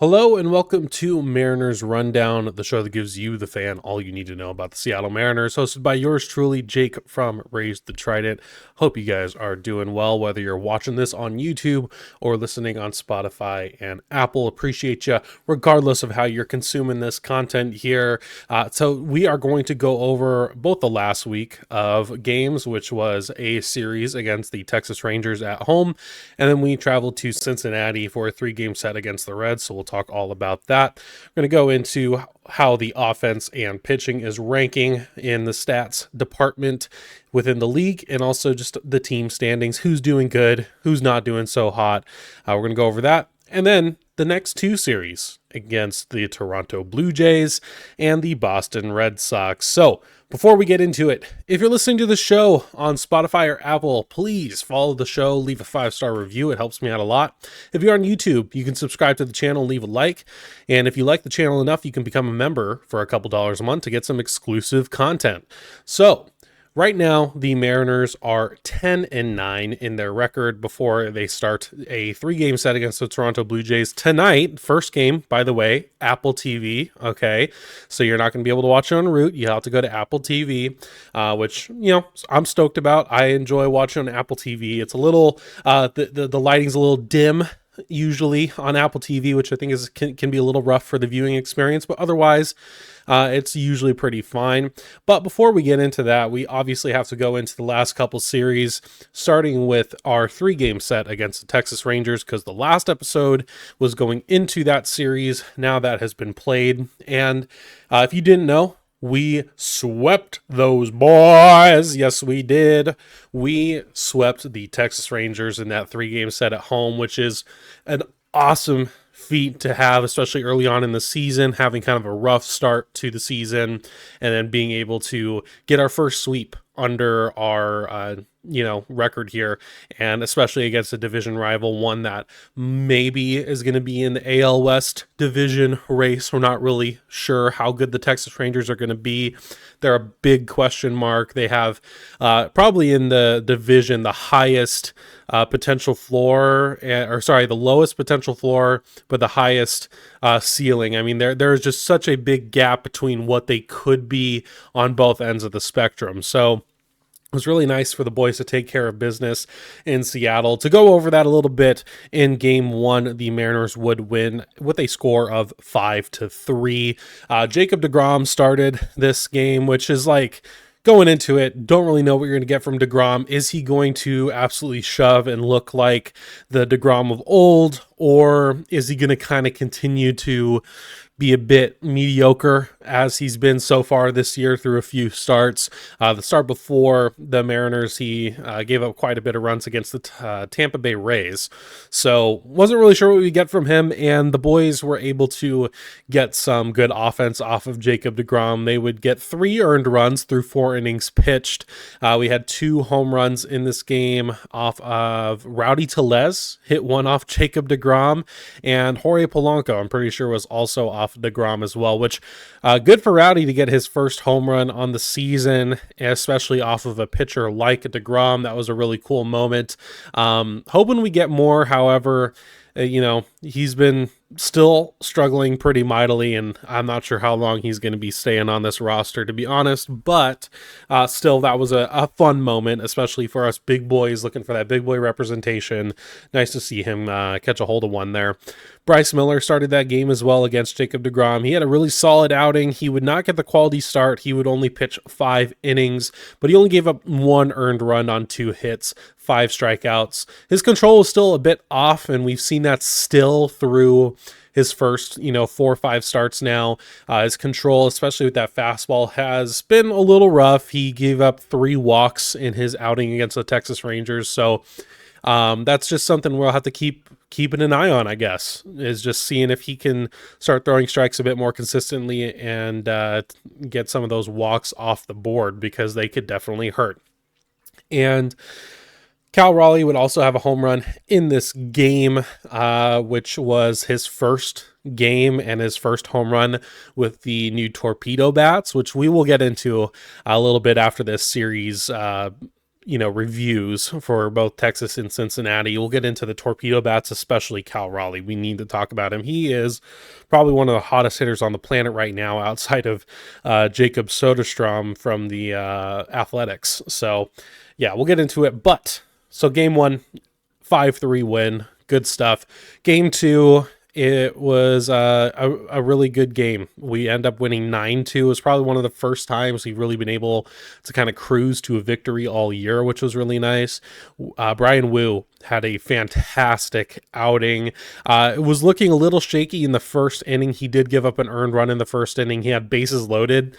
Hello and welcome to Mariners Rundown, the show that gives you, the fan, all you need to know about the Seattle Mariners, hosted by yours truly, Jake from Raised the Trident. Hope you guys are doing well, whether you're watching this on YouTube or listening on Spotify and Apple. Appreciate you, regardless of how you're consuming this content here. So we are going to go over both the last week of games, which was a series against the Texas Rangers at home, and then we traveled to Cincinnati for a 3-game set against the Reds, so we'll talk all about that. We're going to go into how the offense and pitching is ranking in the stats department within the league, and also just the team standings, who's doing good, who's not doing so hot. We're going to go over that. And then the next two series against the Toronto Blue Jays and the Boston Red Sox. So before we get into it, if you're listening to the show on Spotify or Apple, please follow the show, leave a 5-star review. It helps me out a lot. If you're on YouTube, you can subscribe to the channel, leave a like. And if you like the channel enough, you can become a member for a couple dollars a month to get some exclusive content. So right now, the Mariners are 10-9 in their record before they start a 3-game set against the Toronto Blue Jays tonight. First game, by the way, Apple TV. Okay, so you're not going to be able to watch it on route. You have to go to Apple TV, which, you know, I'm stoked about. I enjoy watching on Apple TV. It's a little, the lighting's a little dim usually on Apple TV, which I think can be a little rough for the viewing experience, but otherwise it's usually pretty fine. But before we get into that, we obviously have to go into the last couple series, starting with our 3-game set against the Texas Rangers, because the last episode was going into that series. Now that has been played, and if you didn't know, we swept those boys. Yes, we did. We swept the Texas Rangers in that 3-game set at home, which is an awesome feat to have, especially early on in the season, having kind of a rough start to the season and then being able to get our first sweep under our record here, and especially against a division rival, one that maybe is going to be in the AL West division race. We're not really sure how good the Texas Rangers are going to be. They're a big question mark. They have probably in the division the highest potential floor, the lowest potential floor, but the highest ceiling. I mean, there's just such a big gap between what they could be on both ends of the spectrum. So it was really nice for the boys to take care of business in Seattle. To go over that a little bit, in game 1, the Mariners would win with a score of 5-3. Jacob deGrom started this game, which is like, going into it, don't really know what you're going to get from deGrom. Is he going to absolutely shove and look like the deGrom of old, or is he going to kind of continue to be a bit mediocre as he's been so far this year through a few starts? The start before the Mariners, he gave up quite a bit of runs against the Tampa Bay Rays. So wasn't really sure what we get from him, and the boys were able to get some good offense off of Jacob deGrom. They would get 3 earned runs through 4 innings pitched. We had 2 home runs in this game off of Rowdy Tellez, hit one off Jacob deGrom, and Jorge Polanco, I'm pretty sure, was also off deGrom as well, which good for Rowdy to get his first home run on the season, especially off of a pitcher like deGrom. That was a really cool moment. Hoping we get more. However, he's been still struggling pretty mightily, and I'm not sure how long he's going to be staying on this roster, to be honest, but still, that was a fun moment, especially for us big boys looking for that big boy representation. Nice to see him catch a hold of one there. Bryce Miller started that game as well against Jacob deGrom. He had a really solid outing. He would not get the quality start. He would only pitch 5 innings, but he only gave up 1 earned run on 2 hits, 5 strikeouts. His control was still a bit off, and we've seen that still through his first, 4 or 5 starts now. His control, especially with that fastball, has been a little rough. He gave up 3 walks in his outing against the Texas Rangers. So that's just something we'll have to keeping an eye on, I guess, is just seeing if he can start throwing strikes a bit more consistently and get some of those walks off the board, because they could definitely hurt. And Cal Raleigh would also have a home run in this game, which was his first game and his first home run with the new Torpedo bats, which we will get into a little bit after this series reviews for both Texas and Cincinnati. We'll get into the torpedo bats, especially Cal Raleigh. We need to talk about him. He is probably one of the hottest hitters on the planet right now, outside of Jacob Soderstrom from the Athletics. So, yeah, we'll get into it. But so game 1, 5-3 win, good stuff. Game 2. It was a really good game. We end up winning 9-2. It was probably one of the first times we've really been able to kind of cruise to a victory all year, which was really nice. Brian Wu had a fantastic outing. It was looking a little shaky in the first inning. He did give up an earned run in the first inning. He had bases loaded,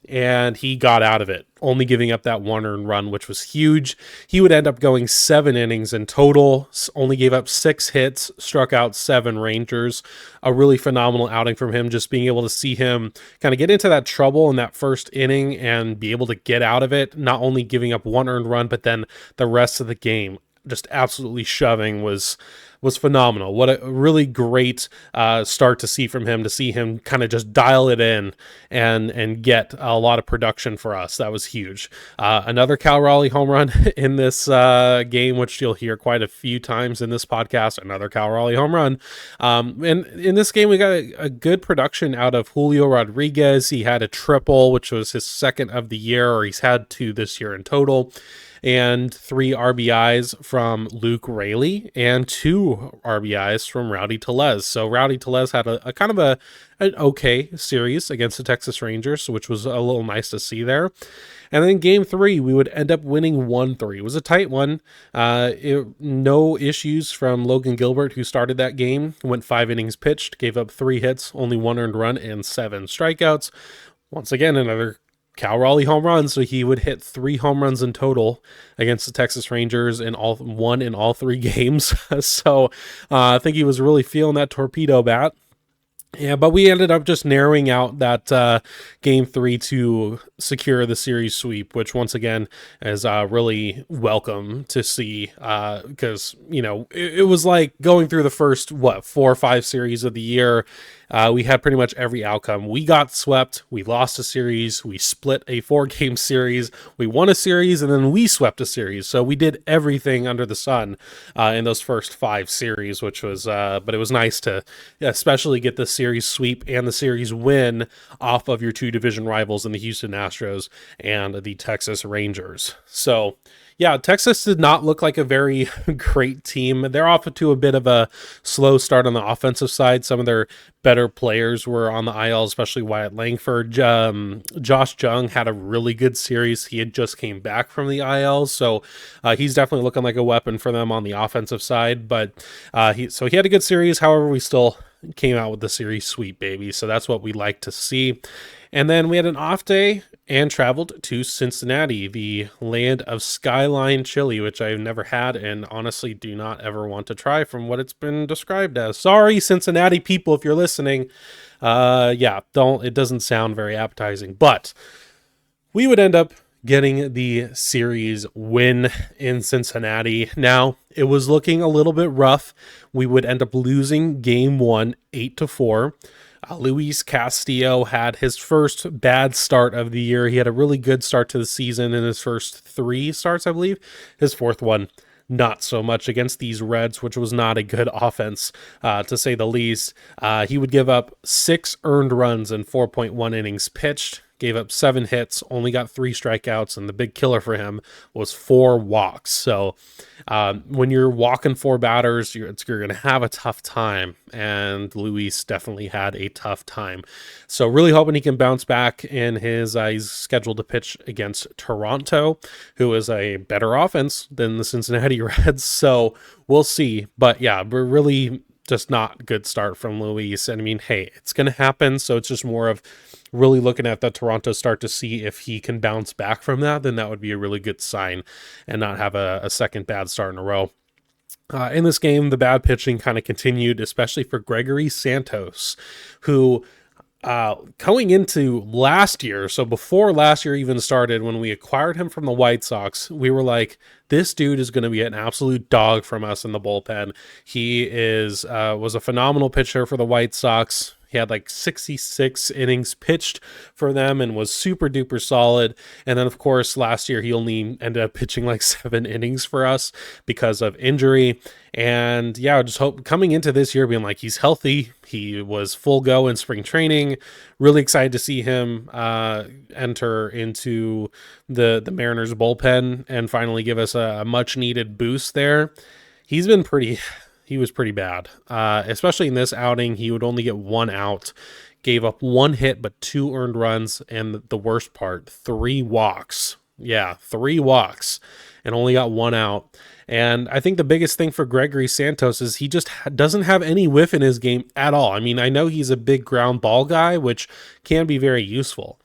and he got out of it, only giving up that one earned run, which was huge. He would end up going 7 innings in total, only gave up 6 hits, struck out 7 Rangers. A really phenomenal outing from him, just being able to see him kind of get into that trouble in that first inning and be able to get out of it, not only giving up 1 earned run, but then the rest of the game just absolutely shoving was phenomenal. What a really great start to see from him, to see him kind of just dial it in and get a lot of production for us. That was huge. Another Cal Raleigh home run in this game, which you'll hear quite a few times in this podcast. Another Cal Raleigh home run. And in this game, we got a good production out of Julio Rodriguez. He had a triple, which was his second of the year, or he's had 2 this year in total, and 3 RBIs from Luke Raley and 2 RBIs from Rowdy Tellez. So Rowdy Tellez had a kind of an okay series against the Texas Rangers, which was a little nice to see there. And then game 3, we would end up winning 1-3. It was a tight one. No issues from Logan Gilbert, who started that game. Went 5 innings pitched, gave up 3 hits, only 1 earned run, and 7 strikeouts. Once again, another Cal Raleigh home run, so he would hit 3 home runs in total against the Texas Rangers, and won in all 3 games. So I think he was really feeling that torpedo bat. Yeah, but we ended up just narrowing out that game 3 to secure the series sweep, which once again is really welcome to see, because it was like going through the first 4 or 5 series of the year. We had pretty much every outcome. We got swept, we lost a series, we split a 4-game series, we won a series, and then we swept a series. So we did everything under the sun in those first 5 series, which was, but it was nice to especially get the series sweep and the series win off of your 2 division rivals in the Houston Astros and the Texas Rangers. So yeah, Texas did not look like a very great team. They're off to a bit of a slow start on the offensive side. Some of their better players were on the IL, especially Wyatt Langford. Josh Jung had a really good series. He had just came back from the IL, so he's definitely looking like a weapon for them on the offensive side. But he had a good series. However, we still came out with the series sweep, baby. So that's what we like to see. And then we had an off day and traveled to Cincinnati, the land of skyline chili, which I've never had and honestly do not ever want to try from what it's been described as. Sorry, Cincinnati people, if you're listening. It doesn't sound very appetizing, but we would end up getting the series win in Cincinnati. Now, it was looking a little bit rough. We would end up losing game 1, 8-4. Luis Castillo had his first bad start of the year. He had a really good start to the season in his first 3 starts, I believe. His 4th one, not so much against these Reds, which was not a good offense, to say the least. He would give up 6 earned runs in 4.1 innings pitched. Gave up 7 hits, only got 3 strikeouts, and the big killer for him was 4 walks. So when you're walking 4 batters, you're going to have a tough time, and Luis definitely had a tough time. So really hoping he can bounce back in his he's scheduled to pitch against Toronto, who is a better offense than the Cincinnati Reds. So we'll see. But yeah, we're really just not good start from Luis. And I mean, hey, it's going to happen. So it's just more of really looking at the Toronto start to see if he can bounce back from that. Then that would be a really good sign and not have a second bad start in a row. In this game, the bad pitching kind of continued, especially for Gregory Santos, who going into last year, so before last year even started, when we acquired him from the White Sox, we were like, this dude is going to be an absolute dog from us in the bullpen. He was a phenomenal pitcher for the White Sox. He had like 66 innings pitched for them and was super duper solid. And then, of course, last year he only ended up pitching like 7 innings for us because of injury. And yeah, I just hope coming into this year being like he's healthy. He was full go in spring training. Really excited to see him enter into the Mariners bullpen and finally give us a much needed boost there. He was pretty bad, especially in this outing. He would only get 1 out, gave up 1 hit but 2 earned runs, and the worst part, 3 walks. Yeah, 3 walks, and only got 1 out. And I think the biggest thing for Gregory Santos is he just doesn't have any whiff in his game at all. I mean, I know he's a big ground ball guy, which can be very useful.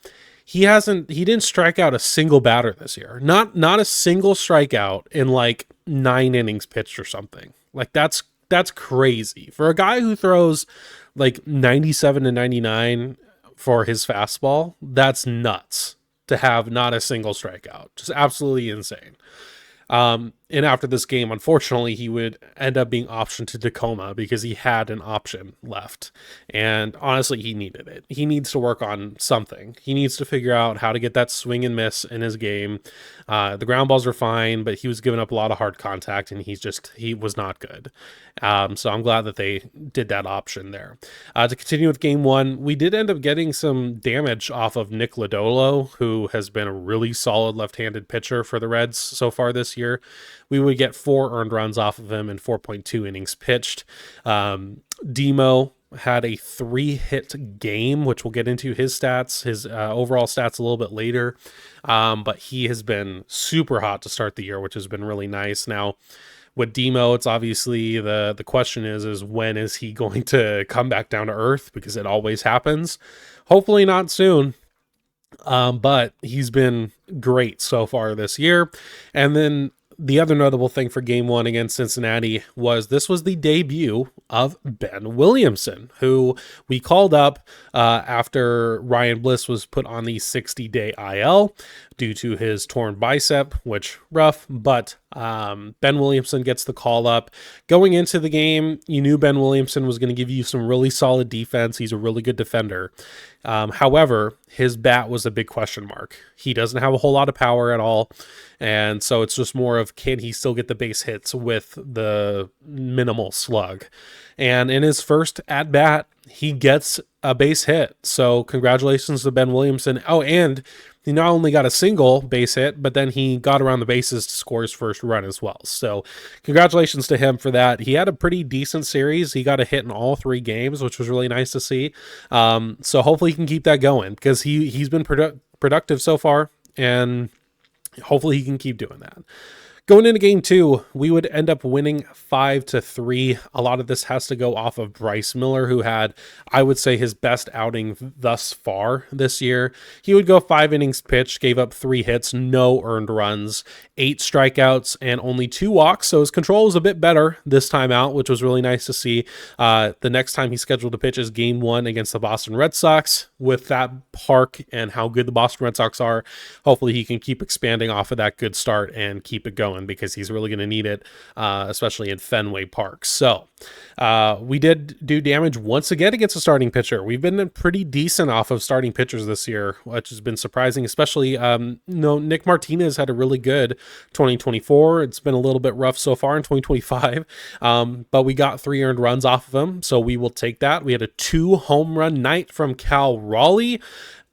He didn't strike out a single batter this year. Not a single strikeout in like 9 innings pitched or something. Like that's crazy. For a guy who throws like 97 to 99 for his fastball, that's nuts to have not a single strikeout. Just absolutely insane. And after this game, unfortunately, he would end up being optioned to Tacoma because he had an option left. And honestly, he needed it. He needs to work on something. He needs to figure out how to get that swing and miss in his game. The ground balls were fine, but he was giving up a lot of hard contact, and he was not good. So I'm glad that they did that option there. To continue with game 1, we did end up getting some damage off of Nick Lodolo, who has been a really solid left-handed pitcher for the Reds so far this year. We would get 4 earned runs off of him in 4.2 innings pitched. Demo had a 3-hit game, which we'll get into his stats, his overall stats a little bit later. But he has been super hot to start the year, which has been really nice. Now, with Demo, it's obviously the question is when is he going to come back down to earth? Because it always happens. Hopefully not soon. But he's been great so far this year. And then the other notable thing for game 1 against Cincinnati was this was the debut of Ben Williamson, who we called up after Ryan Bliss was put on the 60-day IL due to his torn bicep, which rough, but Ben Williamson gets the call up. Going into the game, you knew Ben Williamson was going to give you some really solid defense. He's a really good defender. However, his bat was a big question mark. He doesn't have a whole lot of power at all. And so it's just more of, can he still get the base hits with the minimal slug? And in his first at bat, he gets a base hit. So congratulations to Ben Williamson. Oh, and he not only got a single base hit, but then he got around the bases to score his first run as well. So congratulations to him for that. He had a pretty decent series. He got a hit in all 3 games, which was really nice to see. So hopefully he can keep that going because he's been productive so far, and hopefully he can keep doing that. Going into game 2, we would end up winning 5-3. A lot of this has to go off of Bryce Miller, who had, I would say, his best outing thus far this year. He would go 5 innings pitched, gave up 3 hits, no earned runs, 8 strikeouts, and only 2 walks. So his control was a bit better this time out, which was really nice to see. The next time he's scheduled to pitch is game 1 against the Boston Red Sox. With that park and how good the Boston Red Sox are, hopefully he can keep expanding off of that good start and keep it going, because he's really going to need it, especially in Fenway Park. So we did do damage once again against a starting pitcher. We've been pretty decent off of starting pitchers this year, which has been surprising, especially Nick Martinez had a really good 2024. It's been a little bit rough so far in 2025, but we got 3 earned runs off of him, so we will take that. We had a 2 home run night from Cal Raleigh,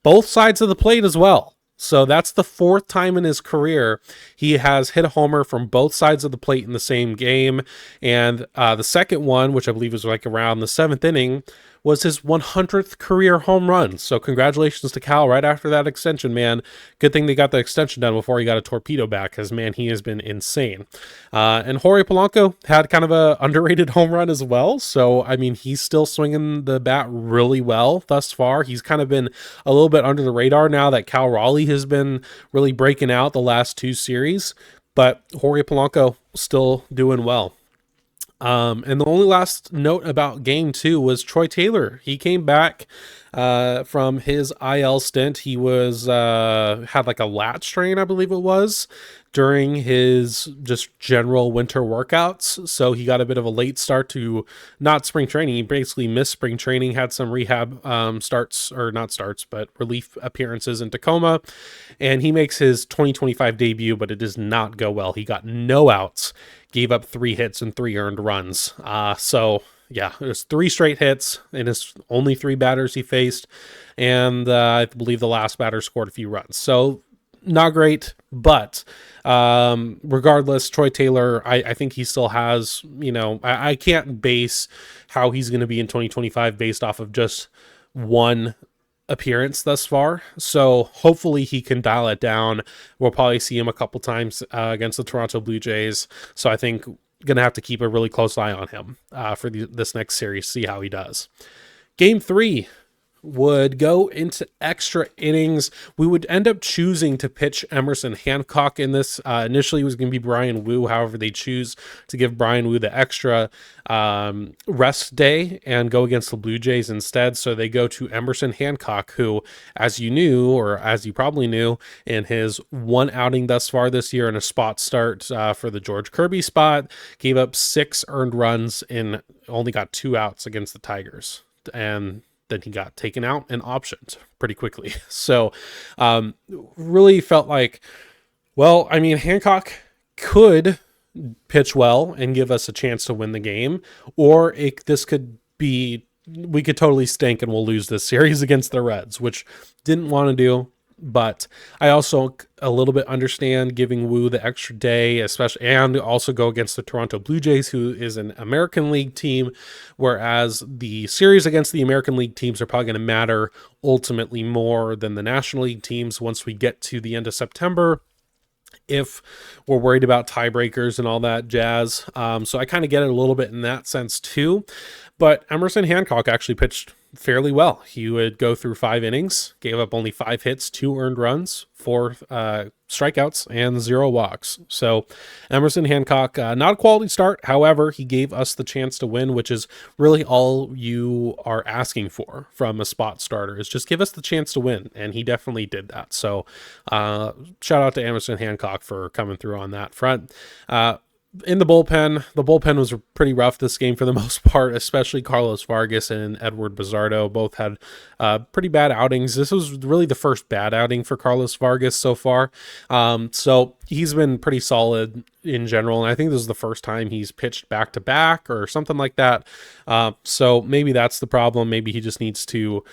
both sides of the plate as well. So that's the 4th time in his career he has hit a homer from both sides of the plate in the same game. And the second one, which I believe was like around the 7th inning, was his 100th career home run. So congratulations to Cal right after that extension, man. Good thing they got the extension done before he got a torpedo back, because, man, he has been insane. And Jorge Polanco had kind of a underrated home run as well. So, I mean, he's still swinging the bat really well thus far. He's kind of been a little bit under the radar now that Cal Raleigh has been really breaking out the last 2 series. But Jorge Polanco still doing well. And the only last note about game 2 was Troy Taylor. He came back from his IL stint. He was had like a lat strain, I believe it was, during his just general winter workouts. So he got a bit of a late start to not spring training. He basically missed spring training, had some rehab starts, or not starts, but relief appearances in Tacoma. And he makes his 2025 debut, but it does not go well. He got no outs, gave up 3 hits and 3 earned runs. So yeah, it was 3 straight hits in his only 3 batters he faced. And I believe the last batter scored a few runs. So not great, but regardless, Troy Taylor, I think he still has, I can't base how he's going to be in 2025 based off of just one appearance thus far. So hopefully he can dial it down. We'll probably see him a couple times against the Toronto Blue Jays. So I think going to have to keep a really close eye on him for this next series, see how he does. Game 3 would go into extra innings. We would end up choosing to pitch Emerson Hancock in this. Initially, it was going to be Brian Wu. However, they choose to give Brian Wu the extra rest day and go against the Blue Jays instead. So they go to Emerson Hancock, who, as you knew, or as you probably knew, in his one outing thus far this year in a spot start for the George Kirby spot, gave up 6 earned runs and only got 2 outs against the Tigers. And then he got taken out and optioned pretty quickly. So really felt like, well, I mean, Hancock could pitch well and give us a chance to win the game, or this could be, we could totally stink and we'll lose this series against the Reds, which didn't want to do. But I also a little bit understand giving Wu the extra day, especially, and also go against the Toronto Blue Jays, who is an American League team, whereas the series against the American League teams are probably going to matter ultimately more than the National League teams once we get to the end of September, if we're worried about tiebreakers and all that jazz. So I kind of get it a little bit in that sense too. But Emerson Hancock actually pitched fairly well. He would go through 5 innings, gave up only 5 hits, 2 earned runs, 4 strikeouts, and 0 walks. So Emerson Hancock, not a quality start. However, he gave us the chance to win, which is really all you are asking for from a spot starter, is just give us the chance to win. And he definitely did that. So shout out to Emerson Hancock for coming through on that front. In the bullpen was pretty rough this game for the most part, especially Carlos Vargas and Edward Bizardo both had pretty bad outings. This was really the first bad outing for Carlos Vargas so far. So he's been pretty solid in general, and I think this is the first time he's pitched back-to-back or something like that. So maybe that's the problem. Maybe he just needs to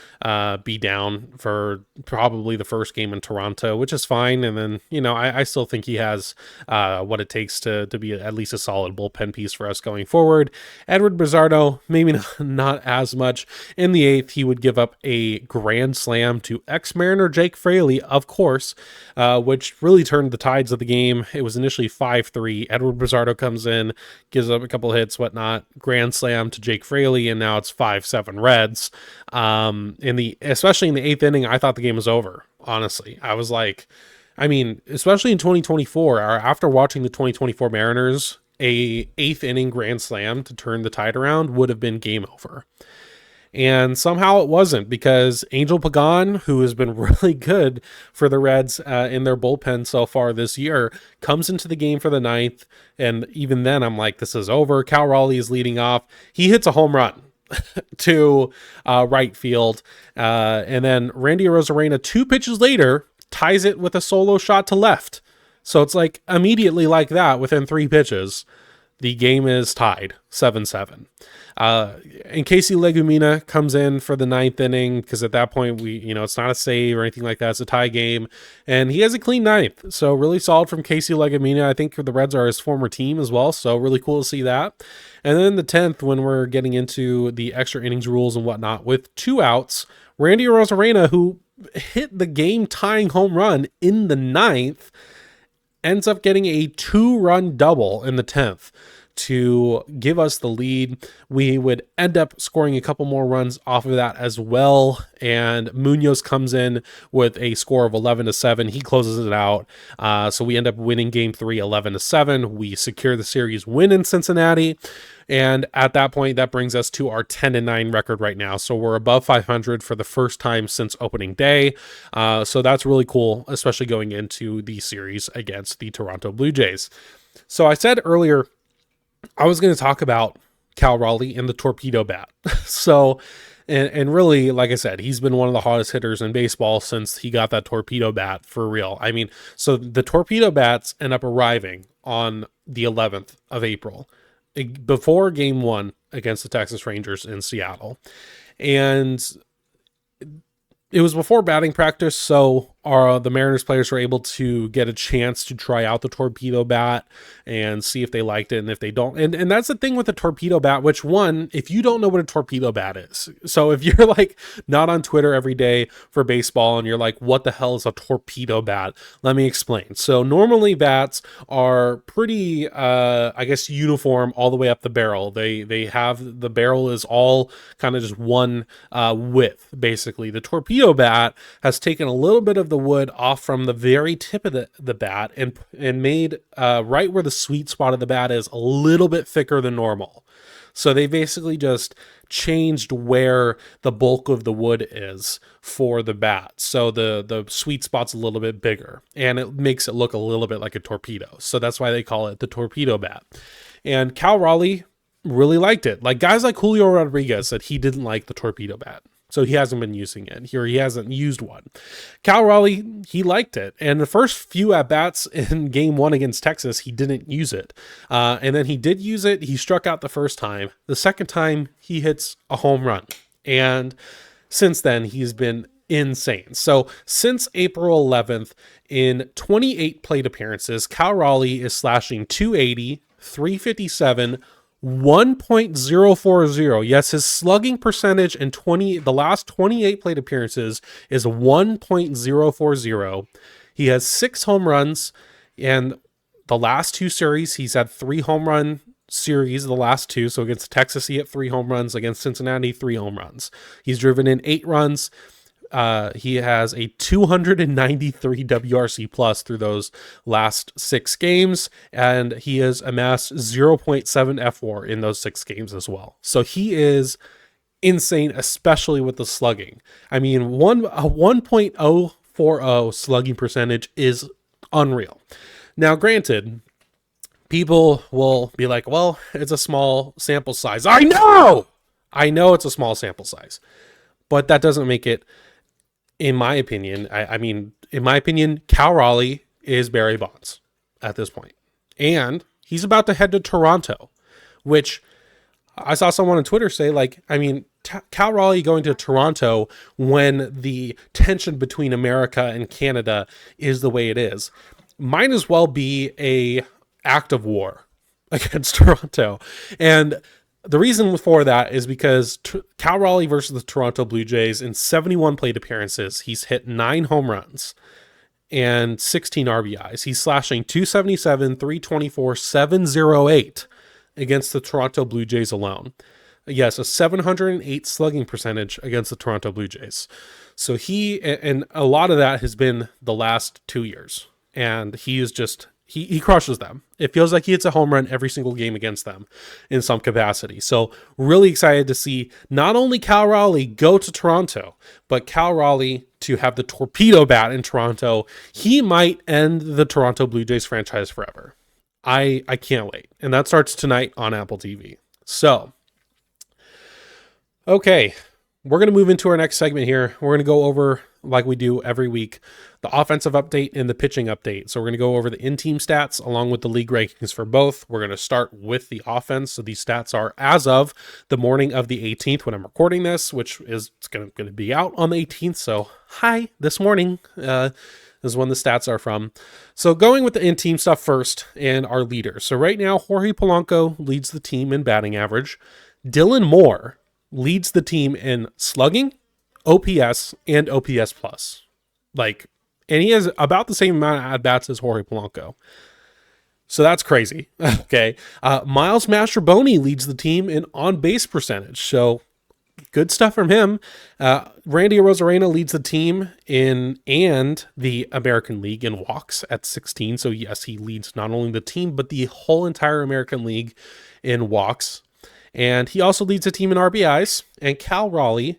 be down for probably the first game in Toronto, which is fine. And then, I still think he has what it takes to be at least a solid bullpen piece for us going forward. Edward Bizardo, maybe not as much. In the 8th, he would give up a grand slam to ex-Mariner Jake Fraley, of course, which really turned the tides of the game. It was initially 5-3. Edward Bizardo comes in, gives up a couple of hits, whatnot, grand slam to Jake Fraley, and now it's 5-7 Reds. Especially in the 8th inning, I thought the game was over. Honestly, I was like, especially in 2024, or after watching the 2024 Mariners, a 8th inning grand slam to turn the tide around would have been game over. And somehow it wasn't, because Angel Pagan, who has been really good for the Reds in their bullpen so far this year, comes into the game for the 9th. And even then, I'm like, this is over. Cal Raleigh is leading off. He hits a home run to right field. And then Randy Arozarena, 2 pitches later, ties it with a solo shot to left. So it's like immediately like that, within 3 pitches, the game is tied 7-7. And Casey Legumina comes in for the 9th inning, because at that point it's not a save or anything like that. It's a tie game, and he has a clean 9th. So really solid from Casey Legumina. I think the Reds are his former team as well. So really cool to see that. And then the 10th, when we're getting into the extra innings rules and whatnot, with 2 outs, Randy Arozarena, who hit the game tying home run in the 9th, ends up getting a 2-run double in the 10th to give us the lead. We would end up scoring a couple more runs off of that as well. And Munoz comes in with a score of 11-7. He closes it out. So we end up winning game 3, 11-7. We secure the series win in Cincinnati. And at that point, that brings us to our 10-9 record right now. So we're above 500 for the first time since opening day. So that's really cool, especially going into the series against the Toronto Blue Jays. So I said earlier, I was going to talk about Cal Raleigh and the Torpedo bat. So, and really, like I said, he's been one of the hottest hitters in baseball since he got that Torpedo bat for real. I mean, so the Torpedo bats end up arriving on the 11th of April before game 1 against the Texas Rangers in Seattle. And it was before batting practice, so the Mariners players were able to get a chance to try out the Torpedo bat and see if they liked it, and if they don't. And that's the thing with the Torpedo bat, which one, if you don't know what a Torpedo bat is, so if you're like not on Twitter every day for baseball and you're like, what the hell is a Torpedo bat? Let me explain. So normally bats are pretty, I guess, uniform all the way up the barrel. They have, the barrel is all kind of just one width, basically. The Torpedo bat has taken a little bit of the wood off from the very tip of the bat and made right where the sweet spot of the bat is a little bit thicker than normal. So they basically just changed where the bulk of the wood is for the bat. So the sweet spot's a little bit bigger and it makes it look a little bit like a torpedo. So that's why they call it the Torpedo bat. And Cal Raleigh really liked it. Like guys like Julio Rodriguez said he didn't like the Torpedo bat. So he hasn't been using it. He hasn't used one. Cal Raleigh, he liked it. And the first few at-bats in game 1 against Texas, he didn't use it. And then he did use it. He struck out the first time. The second time, he hits a home run. And since then, he's been insane. So since April 11th, in 28 plate appearances, Cal Raleigh is slashing 280, 357, 1.040. Yes, his slugging percentage in the last 28 plate appearances is 1.040. He has 6 home runs, and the last 2 series, he's had 3 home run series, the last 2. So against Texas, he hit 3 home runs. Against Cincinnati, 3 home runs. He's driven in 8 runs. He has a 293 WRC plus through those last 6 games, and he has amassed 0.7 F4 in those 6 games as well. So he is insane, especially with the slugging. I mean, a 1.040 slugging percentage is unreal. Now, granted, people will be like, well, it's a small sample size. I know it's a small sample size, but that doesn't make it, in my opinion, in my opinion, Cal Raleigh is Barry Bonds at this point. And he's about to head to Toronto, which I saw someone on Twitter say, like, I mean, Cal Raleigh going to Toronto when the tension between America and Canada is the way it is, might as well be a act of war against Toronto. And the reason for that is because Cal Raleigh versus the Toronto Blue Jays, in 71 plate appearances, he's hit 9 home runs and 16 RBIs. He's slashing 277, 324, 708 against the Toronto Blue Jays alone. Yes, a 708 slugging percentage against the Toronto Blue Jays. So and a lot of that has been the last 2 years. And he is just, he crushes them. It feels like he hits a home run every single game against them in some capacity. So really excited to see not only Cal Raleigh go to Toronto, but Cal Raleigh to have the Torpedo bat in Toronto. He might end the Toronto Blue Jays franchise forever. I can't wait. And that starts tonight on Apple TV. So, okay, we're going to move into our next segment here. We're going to go over, like we do every week, the offensive update and the pitching update. So we're going to go over the in-team stats along with the league rankings for both. We're going to start with the offense. So these stats are as of the morning of the 18th when I'm recording this, which is going to be out on the 18th. So hi, this morning is when the stats are from. So going with the in-team stuff first and our leaders. So right now, Jorge Polanco leads the team in batting average. Dylan Moore leads the team in slugging, OPS, and OPS plus. And he has about the same amount of at-bats as Jorge Polanco. So that's crazy. Okay. Miles Mastrobuoni leads the team in on-base percentage. So good stuff from him. Randy Arozarena leads the team in and the American League in walks at 16. So yes, he leads not only the team, but the whole entire American League in walks. And he also leads the team in RBIs. And Cal Raleigh,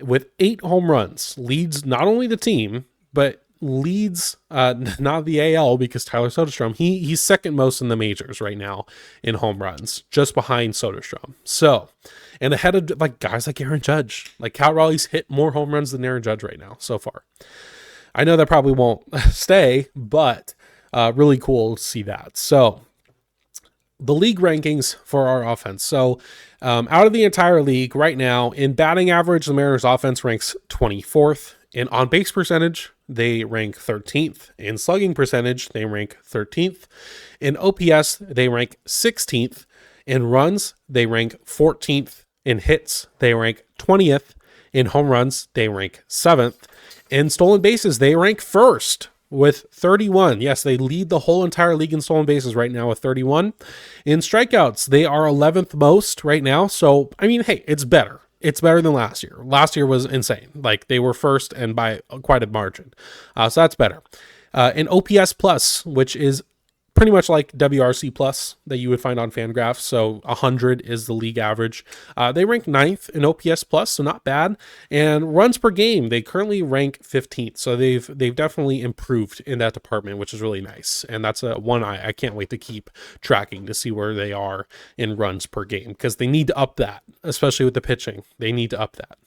with 8 home runs, leads not only the team, but leads not the AL, because Tyler Soderstrom, he's second most in the majors right now in home runs, just behind Soderstrom. So, and ahead of like guys like Aaron Judge. Like Cal Raleigh's hit more home runs than Aaron Judge right now so far. I know that probably won't stay, but really cool to see that. So the league rankings for our offense. So out of the entire league right now, in batting average, the Mariners offense ranks 24th. In on-base percentage, they rank 13th. In slugging percentage, they rank 13th. In OPS, they rank 16th. In runs, they rank 14th. In hits, they rank 20th. In home runs, they rank 7th. In stolen bases, they rank 1st with 31. Yes, they lead the whole entire league in stolen bases right now with 31. In strikeouts, they are 11th most right now. So, I mean, hey, it's better. It's better than last year. Last year was insane. Like they were first and by quite a margin. So that's better. In OPS plus, which is pretty much like WRC plus that you would find on Fangraphs. So 100 is the league average. They rank 9th in OPS plus, so not bad. And runs per game, they currently rank 15th. So they've definitely improved in that department, which is really nice. And that's one I can't wait to keep tracking to see where they are in runs per game, because they need to up that, especially with the pitching. They need to up that.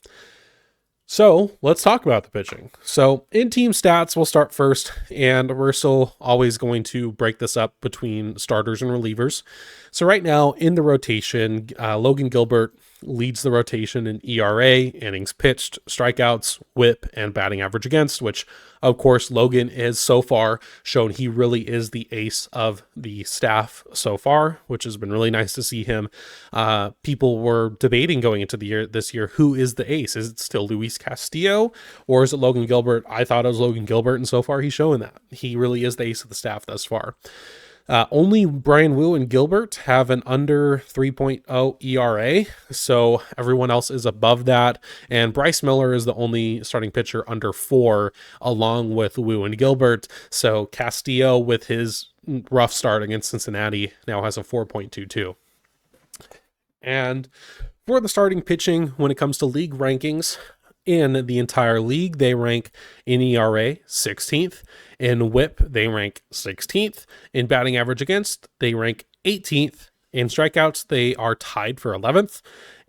So let's talk about the pitching. So in team stats, we'll start first, and we're still always going to break this up between starters and relievers. So right now in the rotation, Logan Gilbert leads the rotation in ERA, innings pitched, strikeouts, whip, and batting average against, which of course Logan is so far shown he really is the ace of the staff so far, which has been really nice to see him. People were debating going into this year, who is the ace? Is it still Luis Castillo or is it Logan Gilbert? I thought it was Logan Gilbert, and so far he's showing that. He really is the ace of the staff thus far. Only Brian Wu and Gilbert have an under 3.0 ERA, so everyone else is above that. And Bryce Miller is the only starting pitcher under 4, along with Wu and Gilbert. So Castillo, with his rough start against Cincinnati, now has a 4.22. And for the starting pitching, when it comes to league rankings, in the entire league, they rank in ERA 16th. In whip, they rank 16th. In batting average against, they rank 18th. In strikeouts, they are tied for 11th.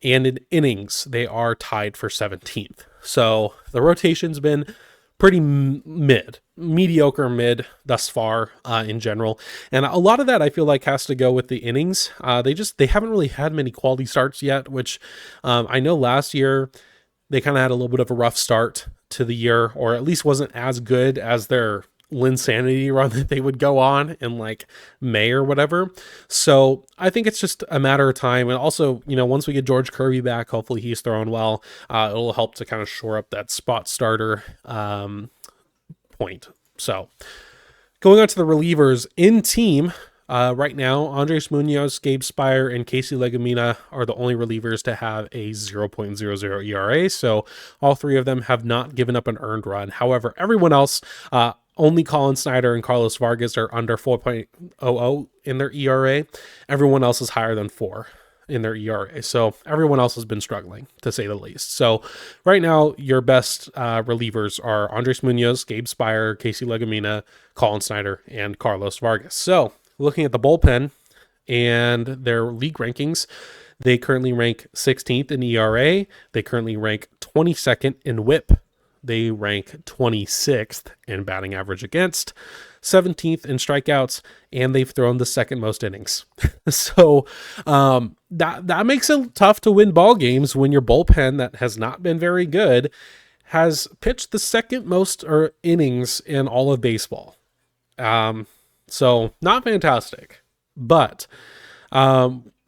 And in innings, they are tied for 17th. So the rotation's been pretty mediocre mid thus far in general. And a lot of that I feel like has to go with the innings. They haven't really had many quality starts yet, which I know last year they kind of had a little bit of a rough start to the year, or at least wasn't as good as their Linsanity run that they would go on in like May or whatever. So I think it's just a matter of time. And also, once we get George Kirby back, hopefully he's throwing well. It'll help to kind of shore up that spot starter point. So going on to the relievers in team, right now, Andres Munoz, Gabe Spire, and Casey Legumina are the only relievers to have a 0.00 ERA. So all three of them have not given up an earned run. However, everyone else, only Colin Snyder and Carlos Vargas are under 4.00 in their ERA. Everyone else is higher than 4 in their ERA. So everyone else has been struggling, to say the least. So right now, your best relievers are Andres Munoz, Gabe Spire, Casey Legumina, Colin Snyder, and Carlos Vargas. So looking at the bullpen and their league rankings, they currently rank 16th in ERA. They currently rank 22nd in whip. They rank 26th in batting average against, 17th in strikeouts, and they've thrown the second most innings. So that makes it tough to win ball games when your bullpen that has not been very good has pitched the second most innings in all of baseball. So not fantastic, but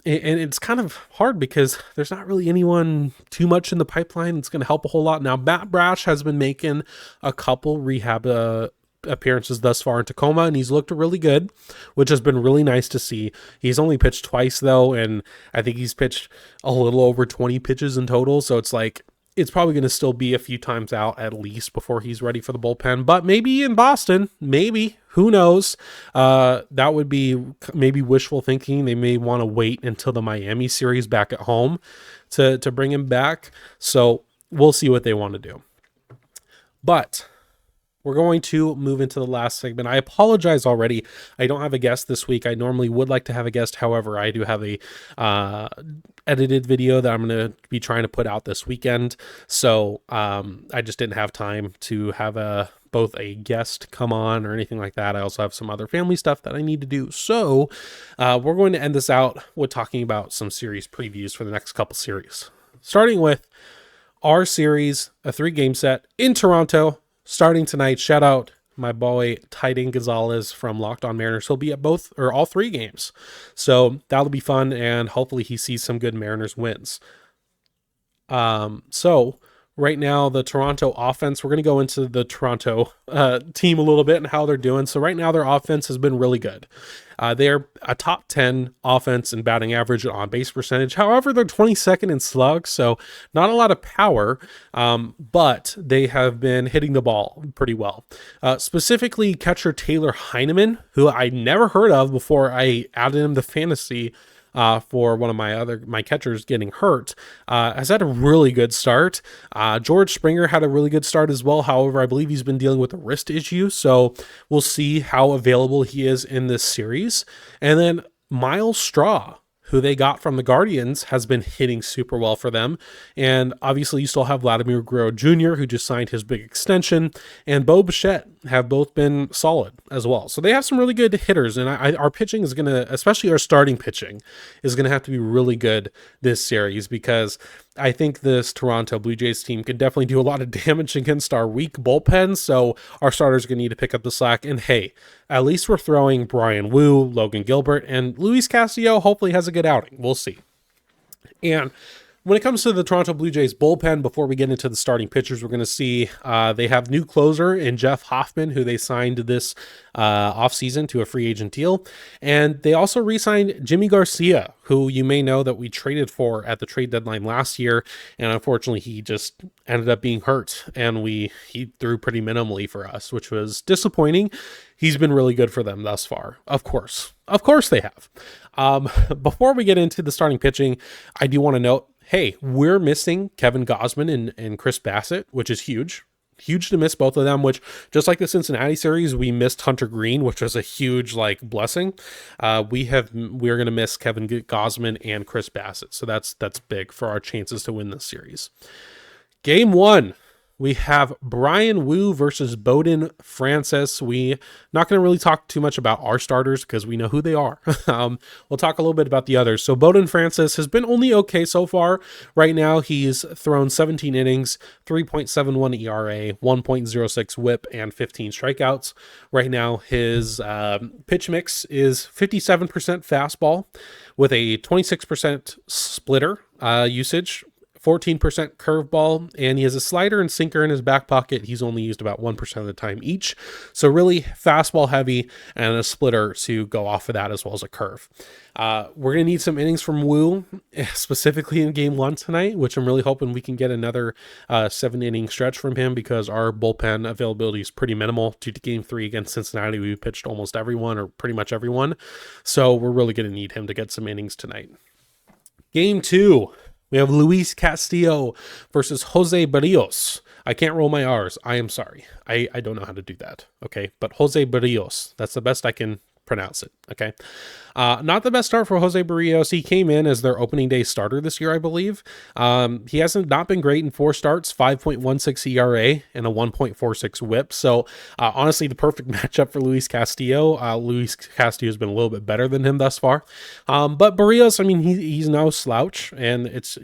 and it's kind of hard because there's not really anyone too much in the pipeline that's going to help a whole lot. Now, Matt Brash has been making a couple rehab appearances thus far in Tacoma, and he's looked really good, which has been really nice to see. He's only pitched twice, though, and I think he's pitched a little over 20 pitches in total, so it's like, it's probably going to still be a few times out at least before he's ready for the bullpen, but maybe in Boston, maybe, who knows? That would be maybe wishful thinking. They may want to wait until the Miami series back at home to bring him back. So we'll see what they want to do. But we're going to move into the last segment. I apologize already. I don't have a guest this week. I normally would like to have a guest. However, I do have a edited video that I'm going to be trying to put out this weekend. So I just didn't have time to have both a guest come on or anything like that. I also have some other family stuff that I need to do. So we're going to end this out with talking about some series previews for the next couple series. Starting with our series, a 3-game set in Toronto. Starting tonight, shout out my boy Trident Gonzalez from Locked On Mariners. He'll be at both or all 3 games. So that'll be fun, and hopefully he sees some good Mariners wins. So right now, the Toronto offense, we're going to go into the Toronto team a little bit and how they're doing. So right now, their offense has been really good. They're a top 10 offense in batting average and on-base percentage. However, they're 22nd in slugs, so not a lot of power, but they have been hitting the ball pretty well. Specifically, catcher Taylor Heineman, who I never heard of before I added him to fantasy for one of my catchers getting hurt, has had a really good start. George Springer had a really good start as well. However, I believe he's been dealing with a wrist issue, so we'll see how available he is in this series. And then Miles Straw, who they got from the Guardians, has been hitting super well for them. And obviously you still have Vladimir Guerrero Jr., who just signed his big extension, and Bo Bichette have both been solid as well. So they have some really good hitters, and our pitching is going to, especially our starting pitching, is going to have to be really good this series, because I think this Toronto Blue Jays team can definitely do a lot of damage against our weak bullpen, so our starters are going to need to pick up the slack. And hey, at least we're throwing Brian Wu, Logan Gilbert, and Luis Castillo hopefully has a good outing. We'll see. And when it comes to the Toronto Blue Jays bullpen, before we get into the starting pitchers, we're going to see they have new closer in Jeff Hoffman, who they signed this offseason to a free agent deal. And they also re-signed Jimmy Garcia, who you may know that we traded for at the trade deadline last year. And unfortunately, he just ended up being hurt, and he threw pretty minimally for us, which was disappointing. He's been really good for them thus far. Of course they have. Before we get into the starting pitching, I do want to note, hey, we're missing Kevin Gausman and Chris Bassett, which is huge. Huge to miss both of them, which, just like the Cincinnati series, we missed Hunter Green, which was a huge blessing. We're going to miss Kevin Gausman and Chris Bassett. So that's big for our chances to win this series. Game 1. We have Brian Wu versus Bowden Francis. We're not going to really talk too much about our starters because we know who they are. We'll talk a little bit about the others. So Bowden Francis has been only okay so far. Right now, he's thrown 17 innings, 3.71 ERA, 1.06 whip, and 15 strikeouts. Right now, his pitch mix is 57% fastball with a 26% splitter usage, 14% curveball, and he has a slider and sinker in his back pocket. He's only used about 1% of the time each. So really fastball heavy and a splitter to go off of that, as well as a curve. We're going to need some innings from Wu, specifically in game 1 tonight, which I'm really hoping we can get another 7-inning stretch from him, because our bullpen availability is pretty minimal. Due to game 3 against Cincinnati, we pitched almost everyone, or pretty much everyone. So we're really going to need him to get some innings tonight. Game 2. We have Luis Castillo versus Jose Barrios. I can't roll my R's. I am sorry. I don't know how to do that. Okay. But Jose Barrios, that's the best I can pronounce it. Okay. Not the best start for Jose Barrios. He came in as their opening day starter this year, I believe. He hasn't not been great in 4 starts, 5.16 ERA and a 1.46 whip. So honestly, the perfect matchup for Luis Castillo. Luis Castillo has been a little bit better than him thus far. But Barrios, I mean, he's no slouch, and it's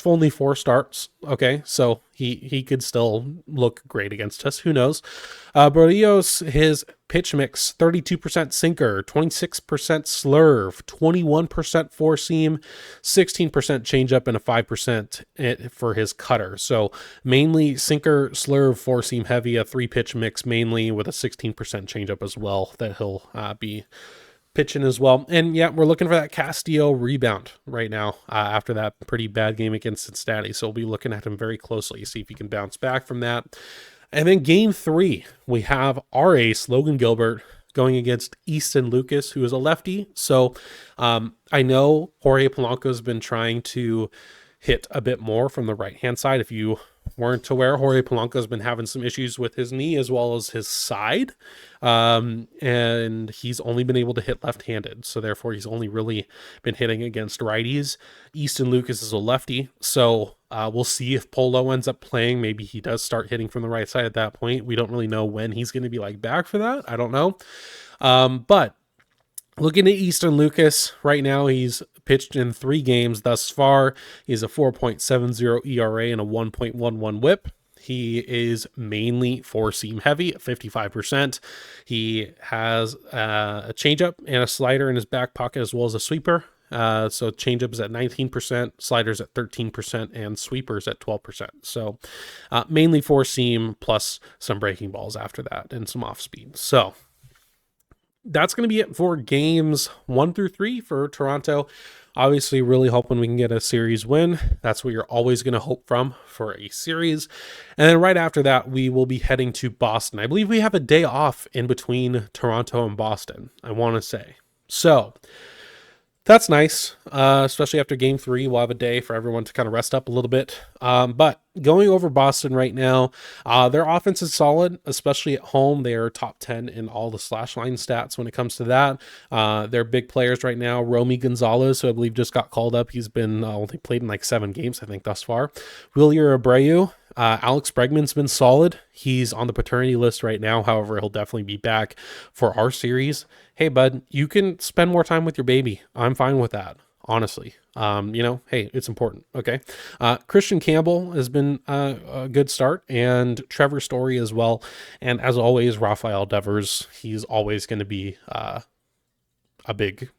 only 4 starts. Okay, so he could still look great against us. Who knows? Berrios, his pitch mix: 32% sinker, 26% slurve, 21% four seam, 16% changeup, and a 5% for his cutter. So mainly sinker, slurve, four seam heavy. A 3-pitch mix mainly with a 16% changeup as well that he'll be pitching as well. And yeah, we're looking for that Castillo rebound right now after that pretty bad game against Cincinnati. So we'll be looking at him very closely, see if he can bounce back from that. And then game 3, we have our ace, Logan Gilbert, going against Easton Lucas, who is a lefty. So I know Jorge Polanco's been trying to hit a bit more from the right-hand side. If you weren't aware, Jorge Polanco's been having some issues with his knee as well as his side. And he's only been able to hit left-handed. So therefore, he's only really been hitting against righties. Easton Lucas is a lefty. So we'll see if Polo ends up playing. Maybe he does start hitting from the right side at that point. We don't really know when he's going to be back for that. I don't know. But looking at Easton Lucas right now, he's pitched in 3 games thus far. He has a 4.70 ERA and a 1.11 whip. He is mainly four-seam heavy at 55%. He has a changeup and a slider in his back pocket as well as a sweeper. So changeup is at 19%, sliders at 13%, and sweepers at 12%. So mainly four-seam plus some breaking balls after that and some off-speed. So that's going to be it for games 1 through 3 for Toronto. Obviously, really hoping we can get a series win. That's what you're always going to hope from for a series. And then right after that, we will be heading to Boston. I believe we have a day off in between Toronto and Boston, I want to say. So that's nice, especially after game 3. We'll have a day for everyone to kind of rest up a little bit. But going over Boston right now, their offense is solid, especially at home. They are top 10 in all the slash line stats when it comes to that. They're big players right now. Romy Gonzalez, who I believe just got called up. He's been only played in 7 games, I think, thus far. Wilyer Abreu. Alex Bregman's been solid. He's on the paternity list right now. However, he'll definitely be back for our series. Hey, bud, you can spend more time with your baby. I'm fine with that, honestly. Hey, it's important, okay? Christian Campbell has been a good start, and Trevor Story as well. And as always, Rafael Devers, he's always going to be a big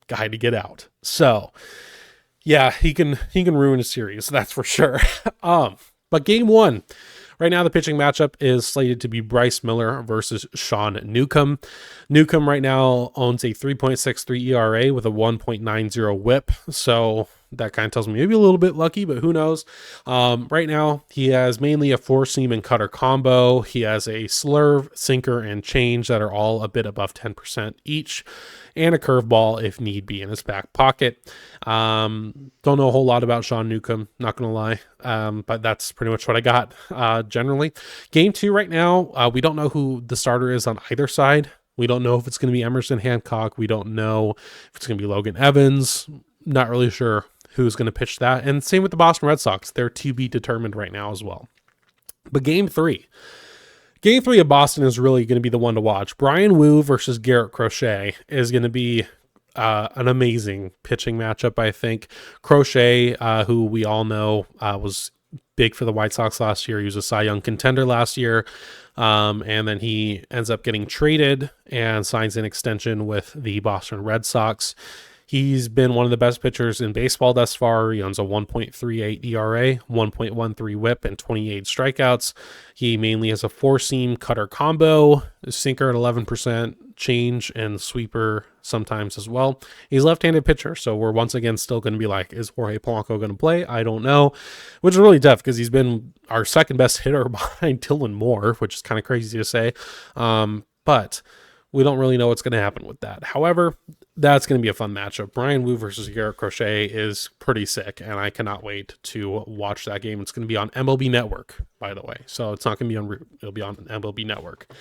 guy to get out. So, yeah, he can ruin a series, that's for sure. But game 1, right now the pitching matchup is slated to be Bryce Miller versus Sean Newcomb. Newcomb right now owns a 3.63 ERA with a 1.90 whip. So that kind of tells me maybe a little bit lucky, but who knows? Right now he has mainly a four-seam and cutter combo. He has a slurve, sinker, and change that are all a bit above 10% each, and a curveball if need be in his back pocket. Don't know a whole lot about Sean Newcomb, not going to lie, but that's pretty much what I got generally. Game 2 right now, we don't know who the starter is on either side. We don't know if it's going to be Emerson Hancock. We don't know if it's going to be Logan Evans. Not really sure who's going to pitch that. And same with the Boston Red Sox. They're to be determined right now as well. But game 3. Game 3 of Boston is really going to be the one to watch. Brian Wu versus Garrett Crochet is going to be an amazing pitching matchup, I think. Crochet, who we all know was big for the White Sox last year. He was a Cy Young contender last year. And then he ends up getting traded and signs an extension with the Boston Red Sox. He's been one of the best pitchers in baseball thus far. He owns a 1.38 ERA, 1.13 whip, and 28 strikeouts. He mainly has a four-seam cutter combo, a sinker at 11%, change, and sweeper sometimes as well. He's a left-handed pitcher, so we're once again still going to be is Jorge Polanco going to play? I don't know, which is really tough because he's been our second best hitter behind Dylan Moore, which is kind of crazy to say. But we don't really know what's going to happen with that. However, that's going to be a fun matchup. Brian Wu versus Garrett Crochet is pretty sick, and I cannot wait to watch that game. It's going to be on MLB Network, by the way. So it's not going to be on Root. It'll be on MLB Network.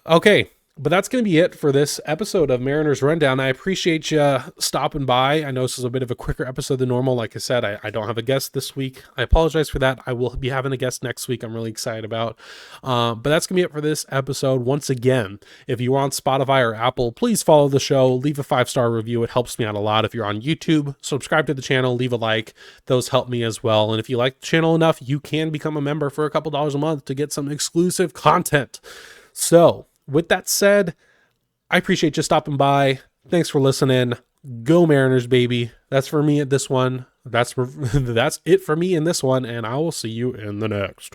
Okay, But that's going to be it for this episode of Mariners Rundown. I appreciate you stopping by. I know this is a bit of a quicker episode than normal. Like I said, I don't have a guest this week. I apologize for that. I will be having a guest next week. I'm really excited about. But that's going to be it for this episode. Once again, if you're on Spotify or Apple, please follow the show. Leave a 5-star review. It helps me out a lot. If you're on YouTube, subscribe to the channel. Leave a like. Those help me as well. And if you like the channel enough, you can become a member for a couple dollars a month to get some exclusive content. So, with that said, I appreciate you stopping by. Thanks for listening. Go Mariners, baby. That's for me at this one. That's it for me in this one, and I will see you in the next.